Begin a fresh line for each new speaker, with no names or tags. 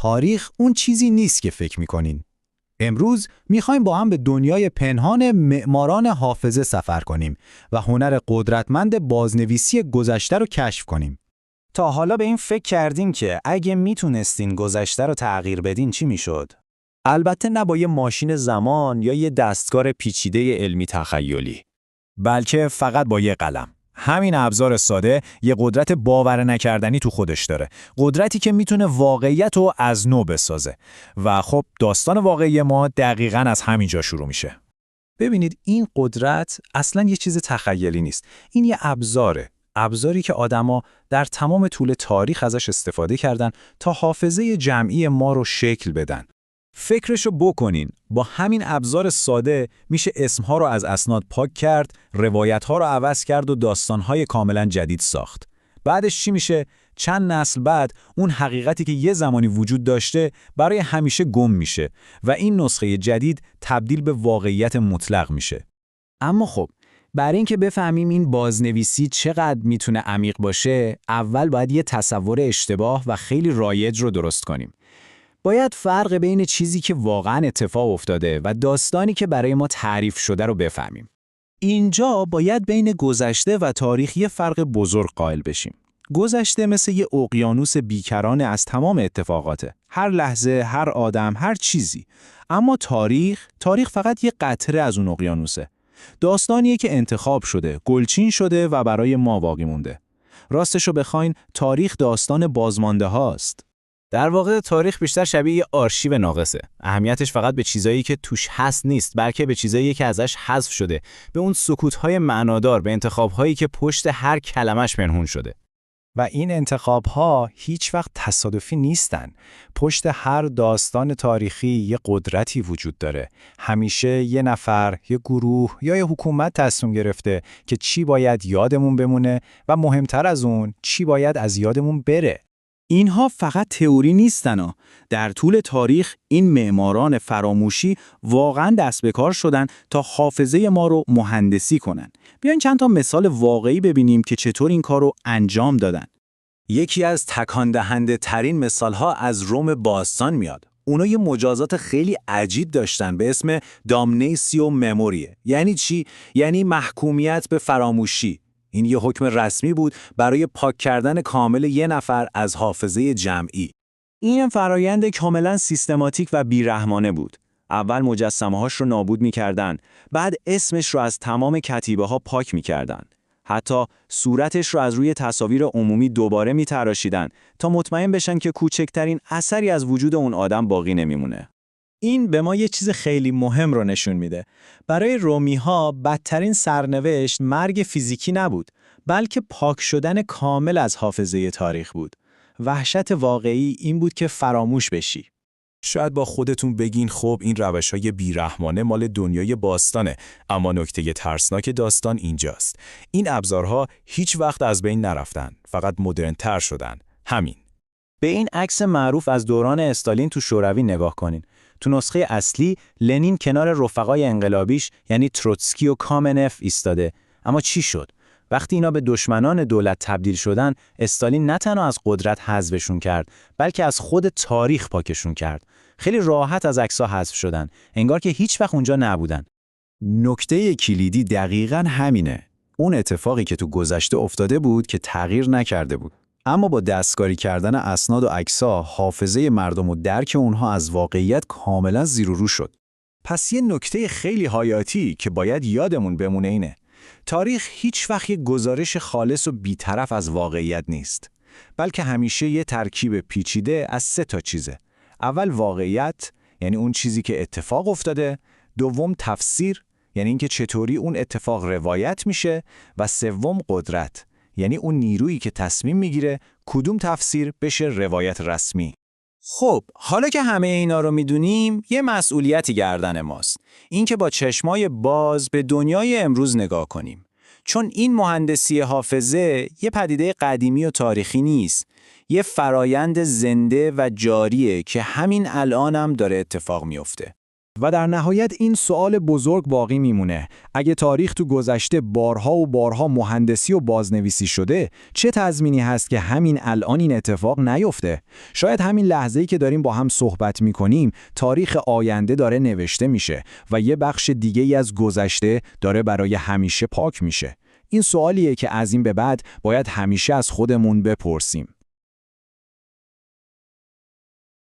تاریخ اون چیزی نیست که فکر می‌کنین. امروز می‌خوایم با هم به دنیای پنهان معماران حافظه سفر کنیم و هنر قدرتمند بازنویسی گذشته رو کشف کنیم.
تا حالا به این فکر کردین که اگه میتونستین گذشته رو تغییر بدین چی میشد؟
البته نه با یه ماشین زمان یا یه دستگاه پیچیده علمی تخیلی، بلکه فقط با یه قلم. همین ابزار ساده یه قدرت باور نکردنی تو خودش داره. قدرتی که میتونه واقعیت رو از نو بسازه. و خب داستان واقعی ما دقیقاً از همینجا شروع میشه.
ببینید این قدرت اصلاً یه چیز تخیلی نیست. این یه ابزاره. ابزاری که آدما در تمام طول تاریخ ازش استفاده کردن تا حافظه جمعی ما رو شکل بدن.
فکرشو بکنین، با همین ابزار ساده میشه اسمها رو از اسناد پاک کرد، روایتها رو عوض کرد و داستانهای کاملا جدید ساخت. بعدش چی میشه؟ چند نسل بعد اون حقیقتی که یه زمانی وجود داشته برای همیشه گم میشه و این نسخه جدید تبدیل به واقعیت مطلق میشه.
اما خب برای اینکه بفهمیم این بازنویسی چقدر میتونه عمیق باشه، اول باید یه تصور اشتباه و خیلی رایج رو درست کنیم. باید فرق بین چیزی که واقعا اتفاق افتاده و داستانی که برای ما تعریف شده رو بفهمیم. اینجا باید بین گذشته و تاریخ یه فرق بزرگ قائل بشیم. گذشته مثل یه اقیانوس بیکران از تمام اتفاقاته. هر لحظه، هر آدم، هر چیزی. اما تاریخ فقط یه قطره از اون اقیانوسه. داستانیه که انتخاب شده، گلچین شده و برای ما باقی مونده. راستشو بخواین تاریخ داستان بازمانده هاست.
در واقع تاریخ بیشتر شبیه یه آرشیو ناقصه. اهمیتش فقط به چیزایی که توش هست نیست، بلکه به چیزایی که ازش حذف شده، به اون سکوت‌های معنادار، به انتخاب‌هایی که پشت هر کلمش پنهون شده.
و این انتخاب‌ها هیچ وقت تصادفی نیستن. پشت هر داستان تاریخی یه قدرتی وجود داره. همیشه یه نفر، یه گروه یا یه حکومت تصمیم گرفته که چی باید یادمون بمونه و مهمتر از اون چی باید از یادمون بره. اینها فقط تئوری نیستن. در طول تاریخ این معماران فراموشی واقعاً دست به کار شدن تا حافظه ما رو مهندسی کنن. بیاین چند تا مثال واقعی ببینیم که چطور این کار رو انجام دادن.
یکی از تکان دهنده ترین مثالها از روم باستان میاد. اونا یه مجازات خیلی عجیب داشتن به اسم دامنیسیو مموریه. یعنی چی؟ یعنی محکومیت به فراموشی. این یه حکم رسمی بود برای پاک کردن کامل یه نفر از حافظه جمعی.
این فرایند کاملا سیستماتیک و بیرحمانه بود. اول مجسمه‌هاش رو نابود می‌کردن، بعد اسمش رو از تمام کتیبه‌ها پاک می‌کردن. حتی صورتش رو از روی تصاویر عمومی دوباره می‌تراشیدن تا مطمئن بشن که کوچکترین اثری از وجود اون آدم باقی نمیمونه. این به ما یه چیز خیلی مهم رو نشون میده. برای رومی‌ها بدترین سرنوشت مرگ فیزیکی نبود، بلکه پاک شدن کامل از حافظه تاریخ بود. وحشت واقعی این بود که فراموش بشی.
شاید با خودتون بگین خب این روش‌های بیرحمانه مال دنیای باستانه، اما نکته ترسناک داستان اینجاست. این ابزارها هیچ وقت از بین نرفتن، فقط مدرن‌تر شدن. همین.
به این عکس معروف از دوران استالین تو شوروی نگاه کنین. تو نسخه اصلی لنین کنار رفقای انقلابیش یعنی تروتسکی و کامنف ایستاده. اما چی شد؟ وقتی اینا به دشمنان دولت تبدیل شدن، استالین نه تنها از قدرت حذفشون کرد، بلکه از خود تاریخ پاکشون کرد. خیلی راحت از عکس‌ها حذف شدن، انگار که هیچ وقت اونجا نبودن.
نکته کلیدی دقیقاً همینه. اون اتفاقی که تو گذشته افتاده بود که تغییر نکرده بود. اما با دستکاری کردن اسناد و عکس‌ها، حافظه مردم و درک اونها از واقعیت کاملاً زیر و رو شد. پس یه نکته خیلی حیاتی که باید یادمون بمونه اینه: تاریخ هیچ وقت یه گزارش خالص و بی‌طرف از واقعیت نیست، بلکه همیشه یه ترکیب پیچیده از 3 تا چیزه. اول واقعیت، یعنی اون چیزی که اتفاق افتاده. دوم تفسیر، یعنی اینکه چطوری اون اتفاق روایت میشه. و سوم قدرت، یعنی اون نیرویی که تصمیم میگیره کدوم تفسیر بشه روایت رسمی.
خب، حالا که همه اینا رو میدونیم، یه مسئولیتی گردن ماست. این که با چشمای باز به دنیای امروز نگاه کنیم. چون این مهندسی حافظه یه پدیده قدیمی و تاریخی نیست. یه فرایند زنده و جاریه که همین الانم داره اتفاق میفته. و در نهایت این سوال بزرگ باقی میمونه. اگه تاریخ تو گذشته بارها و بارها مهندسی و بازنویسی شده، چه تضمینی هست که همین الان این اتفاق نیفته؟ شاید همین لحظه‌ای که داریم با هم صحبت می‌کنیم، تاریخ آینده داره نوشته میشه و یه بخش دیگه‌ای از گذشته داره برای همیشه پاک میشه. این سوالیه که از این به بعد باید همیشه از خودمون بپرسیم.